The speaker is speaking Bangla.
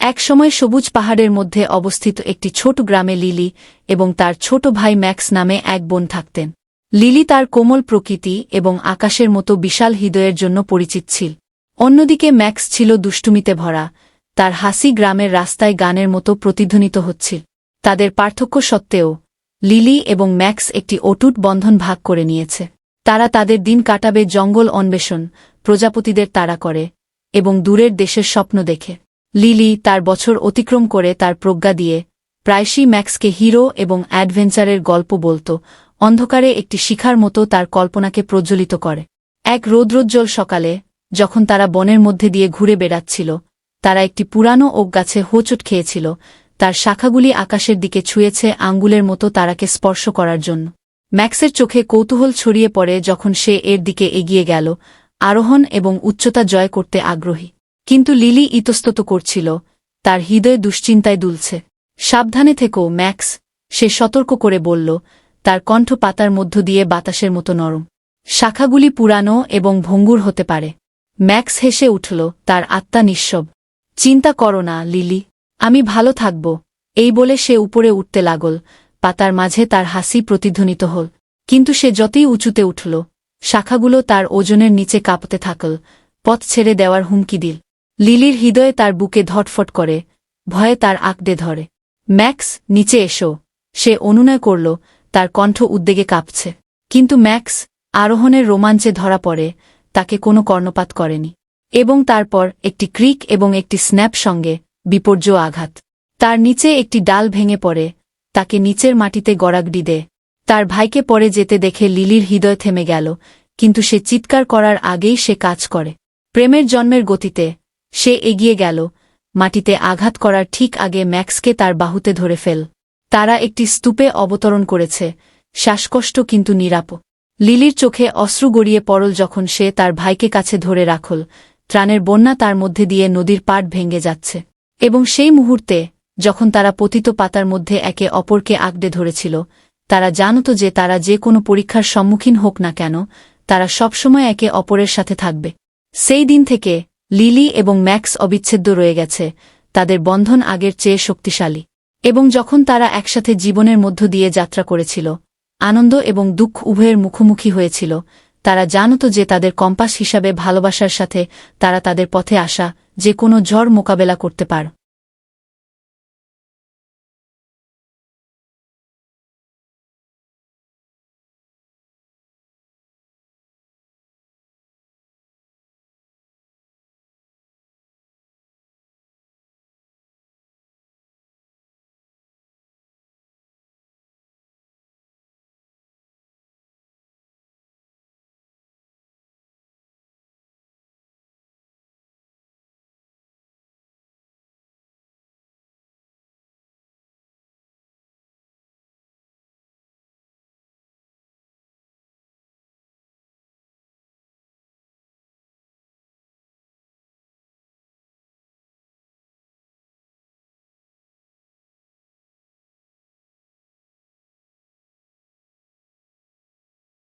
একসময় সবুজ পাহাড়ের মধ্যে অবস্থিত একটি ছোট গ্রামে লিলি এবং তার ছোট ভাই ম্যাক্স নামে এক বোন থাকতেন। লিলি তার কোমল প্রকৃতি এবং আকাশের মতো বিশাল হৃদয়ের জন্য পরিচিত ছিল। অন্যদিকে ম্যাক্স ছিল দুষ্টুমিতে ভরা, তার হাসি গ্রামের রাস্তায় গানের মতো প্রতিধ্বনিত হচ্ছিল। তাদের পার্থক্য সত্ত্বেও লিলি এবং ম্যাক্স একটি অটুট বন্ধন ভাগ করে নিয়েছে। তারা তাদের দিন কাটাবে জঙ্গল অন্বেষণ, প্রজাপতিদের তাড়া করে এবং দূরের দেশের স্বপ্ন দেখে। লিলি তার বছর অতিক্রম করে তার প্রজ্ঞা দিয়ে প্রায়শই ম্যাক্সকে হিরো এবং অ্যাডভেঞ্চারের গল্প বলত, অন্ধকারে একটি শিখার মতো তার কল্পনাকে প্রজ্বলিত করে। এক রৌদ্রোজ্জ্বল সকালে যখন তারা বনের মধ্যে দিয়ে ঘুরে বেড়াচ্ছিল, তারা একটি পুরানো ওক গাছে হোঁচট খেয়েছিল। তার শাখাগুলি আকাশের দিকে ছুঁয়েছে আঙ্গুলের মতো তারাকে স্পর্শ করার জন্য। ম্যাক্সের চোখে কৌতূহল ছড়িয়ে পড়ে যখন সে এর দিকে এগিয়ে গেল, আরোহণ এবং উচ্চতা জয় করতে আগ্রহী। কিন্তু লিলি ইতস্তত করছিল, তার হৃদয় দুশ্চিন্তায় দুলছে। সাবধানে থেকো ম্যাক্স, সে সতর্ক করে বলল, তার কণ্ঠ পাতার মধ্য দিয়ে বাতাসের মতো নরম। শাখাগুলি পুরানো এবং ভঙ্গুর হতে পারে। ম্যাক্স হেসে উঠল, তার আত্মা নিঃসব। চিন্তা করো না লিলি, আমি ভালো থাকব। এই বলে সে উপরে উঠতে লাগল, পাতার মাঝে তার হাসি প্রতিধ্বনিত হল। কিন্তু সে যতই উঁচুতে উঠল, শাখাগুলো তার ওজনের নিচে কাঁপতে থাকল, পথ ছেড়ে দেওয়ার হুমকি দিল। লিলির হৃদয়ে তার বুকে ধটফট করে, ভয়ে তার আঁকড়ে ধরে। ম্যাক্স, নিচে এসো, সে অনুনয় করল, তার কণ্ঠ উদ্বেগে কাঁপছে। কিন্তু ম্যাক্স আরোহণের রোমাঞ্চে ধরা পড়ে, তাকে কোনো কর্ণপাত করেনি। এবং তারপর একটি ক্রিক এবং একটি স্ন্যাপ সঙ্গে বিপর্যয় আঘাত। তার নিচে একটি ডাল ভেঙে পড়ে, তাকে নিচের মাটিতে গড়াগড়ি দেয়। তার ভাইকে পড়ে যেতে দেখে লিলির হৃদয় থেমে গেল, কিন্তু সে চিৎকার করার আগেই সে কাজ করে। প্রেমের জন্মের গতিতে সে এগিয়ে গেল, মাটিতে আঘাত করার ঠিক আগে ম্যাক্সকে তার বাহুতে ধরে ফেল। তারা একটি স্তূপে অবতরণ করেছে, শ্বাসকষ্ট কিন্তু নিরাপদ। লিলির চোখে অশ্রু গড়িয়ে পড়ল যখন সে তার ভাইকে কাছে ধরে রাখল। ত্রাণের বন্যা তার মধ্যে দিয়ে নদীর পাড় ভেঙে যাচ্ছে। এবং সেই মুহূর্তে যখন তারা পতিত পাতার মধ্যে একে অপরকে আঁকড়ে ধরেছিল, তারা জানত যে তারা যে কোনো পরীক্ষার সম্মুখীন হোক না কেন, তারা সবসময় একে অপরের সাথে থাকবে। সেই দিন থেকে লিলি এবং ম্যাক্স অবিচ্ছেদ্য রয়ে গেছে, তাদের বন্ধন আগের চেয়ে শক্তিশালী। এবং যখন তারা একসাথে জীবনের মধ্য দিয়ে যাত্রা করেছিল, আনন্দ এবং দুঃখ উভয়ের মুখোমুখি হয়েছিল, তারা জানত যে তাদের কম্পাস হিসাবে ভালোবাসার সাথে তারা তাদের পথে আসা যে কোনো ঝড় মোকাবেলা করতে পারে।